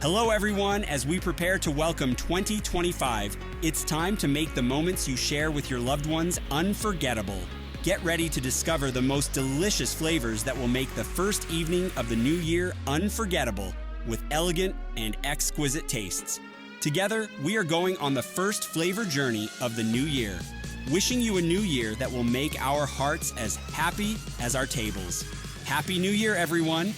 Hello everyone, as we prepare to welcome 2025, it's time to make the moments you share with your loved ones unforgettable. Get ready to discover the most delicious flavors that will make the first evening of the new year unforgettable with elegant and exquisite tastes. Together, we are going on the first flavor journey of the new year, wishing you a new year that will make our hearts as happy as our tables. Happy New Year, everyone!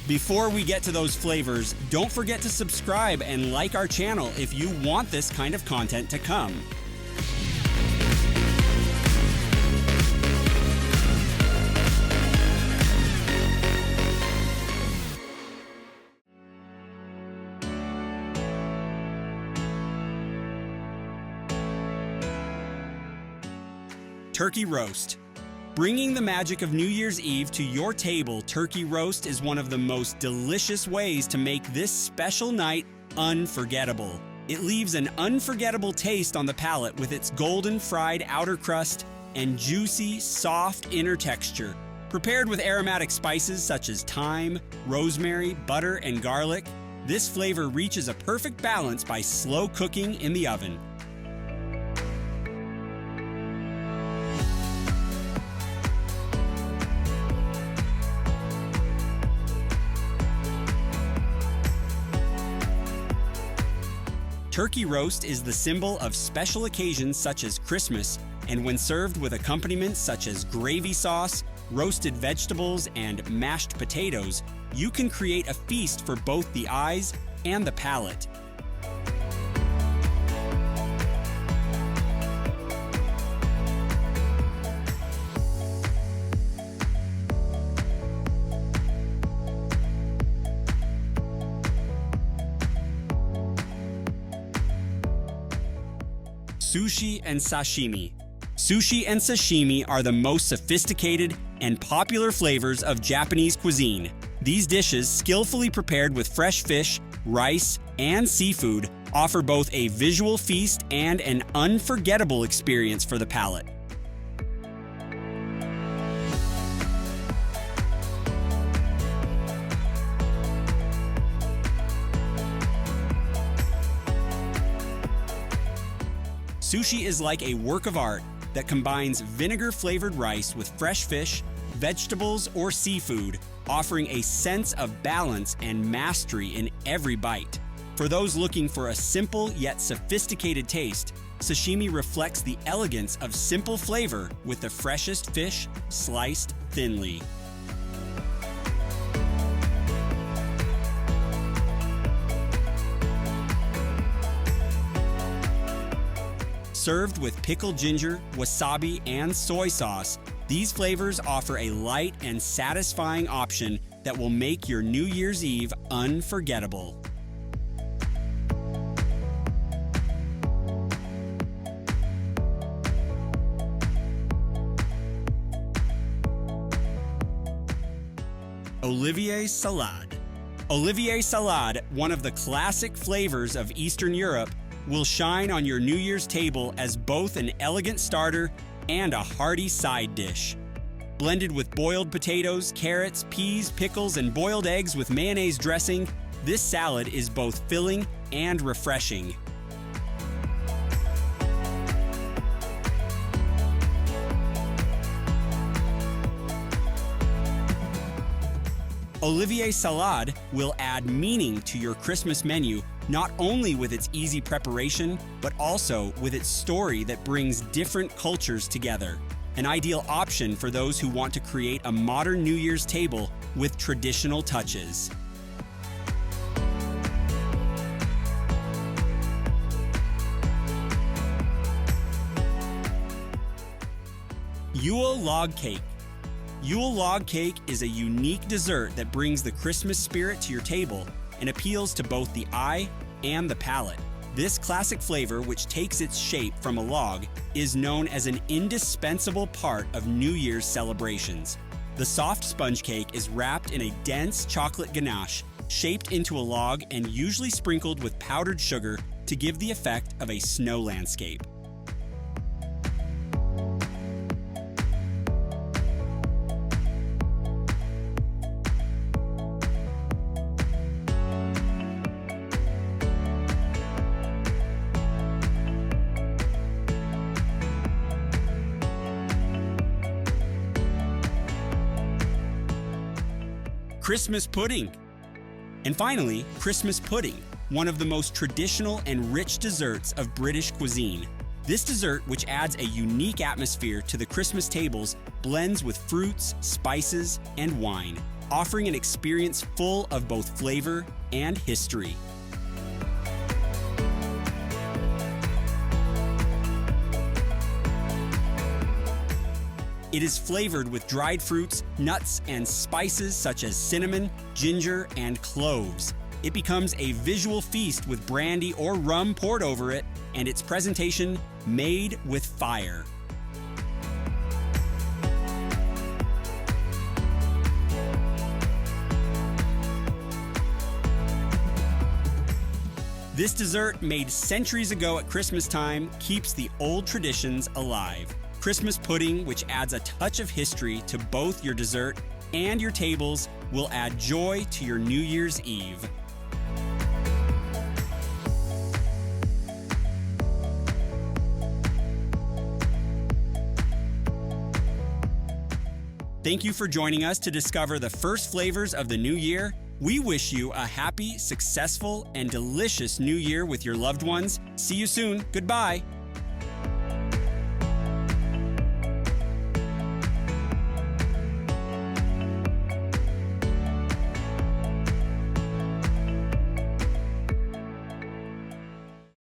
Before we get to those flavors, don't forget to subscribe and like our channel if you want this kind of content to come. Turkey roast. Bringing the magic of New Year's Eve to your table, turkey roast is one of the most delicious ways to make this special night unforgettable. It leaves an unforgettable taste on the palate with its golden fried outer crust and juicy, soft inner texture. Prepared with aromatic spices such as thyme, rosemary, butter, and garlic, this flavor reaches a perfect balance by slow cooking in the oven. Turkey roast is the symbol of special occasions such as Christmas, and when served with accompaniments such as gravy sauce, roasted vegetables, and mashed potatoes, you can create a feast for both the eyes and the palate. Sushi and sashimi. Sushi and sashimi are the most sophisticated and popular flavors of Japanese cuisine. These dishes, skillfully prepared with fresh fish, rice, and seafood, offer both a visual feast and an unforgettable experience for the palate. Sushi is like a work of art that combines vinegar-flavored rice with fresh fish, vegetables, or seafood, offering a sense of balance and mastery in every bite. For those looking for a simple yet sophisticated taste, sashimi reflects the elegance of simple flavor with the freshest fish sliced thinly. Served with pickled ginger, wasabi, and soy sauce, these flavors offer a light and satisfying option that will make your New Year's Eve unforgettable. Olivier Salad. Olivier Salad, one of the classic flavors of Eastern Europe, will shine on your New Year's table as both an elegant starter and a hearty side dish. Blended with boiled potatoes, carrots, peas, pickles, and boiled eggs with mayonnaise dressing, this salad is both filling and refreshing. Olivier Salad will add meaning to your Christmas menu, not only with its easy preparation, but also with its story that brings different cultures together. An ideal option for those who want to create a modern New Year's table with traditional touches. Yule Log Cake. Yule Log Cake is a unique dessert that brings the Christmas spirit to your table and appeals to both the eye and the palate. This classic flavor, which takes its shape from a log, is known as an indispensable part of New Year's celebrations. The soft sponge cake is wrapped in a dense chocolate ganache, shaped into a log and usually sprinkled with powdered sugar to give the effect of a snow landscape. Christmas pudding. And finally, Christmas pudding, one of the most traditional and rich desserts of British cuisine. This dessert, which adds a unique atmosphere to the Christmas tables, blends with fruits, spices, and wine, offering an experience full of both flavor and history. It is flavored with dried fruits, nuts, and spices such as cinnamon, ginger, and cloves. It becomes a visual feast with brandy or rum poured over it, and its presentation made with fire. This dessert, made centuries ago at Christmas time, keeps the old traditions alive. Christmas pudding, which adds a touch of history to both your dessert and your tables, will add joy to your New Year's Eve. Thank you for joining us to discover the first flavors of the new year. We wish you a happy, successful, and delicious new year with your loved ones. See you soon. Goodbye.